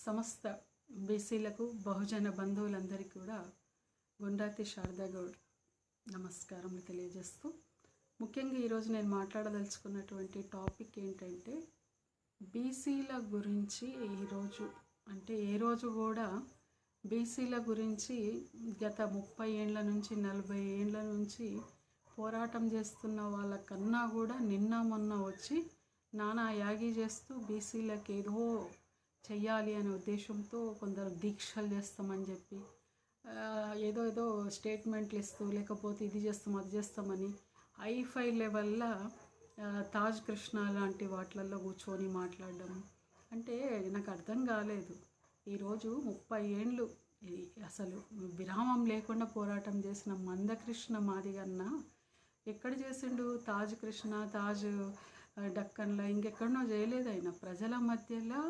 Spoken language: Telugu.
సమస్త బీసీలకు బహుజన బంధువులందరికీ కూడా గుండ్రాతి శారదా గౌడ్ నమస్కారములు తెలియజేస్తూ, ముఖ్యంగా ఈరోజు నేను మాట్లాడదలుచుకున్నటువంటి టాపిక్ ఏంటంటే బీసీల గురించి. ఈరోజు అంటే ఏ రోజు కూడా బీసీల గురించి గత 30 ఏళ్ళ నుంచి 40 ఏళ్ళ నుంచి పోరాటం చేస్తున్న వాళ్ళకన్నా కూడా నిన్న మొన్న వచ్చి నానా యాగి చేస్తూ బీసీలకు ఏదో చెయ్యాలి అనే ఉద్దేశంతో కొందరు దీక్షలు చేస్తామని చెప్పి ఏదో స్టేట్మెంట్లు ఇస్తూ, లేకపోతే ఇది చేస్తాం అది చేస్తామని హైఫై లెవెల్లో తాజ్ కృష్ణ లాంటి వాటిల్లో కూర్చొని మాట్లాడడం అంటే నాకు అర్థం కాలేదు. ఈరోజు 30 ఏళ్ళు అసలు విరామం లేకుండా పోరాటం చేసిన మందకృష్ణ మాదిగన్న ఎక్కడ చేసిండు? తాజ్ కృష్ణ, తాజ్ డక్కన్లో ఇంకెక్కడనో చేయలేదు. ఆయన ప్రజల మధ్యలో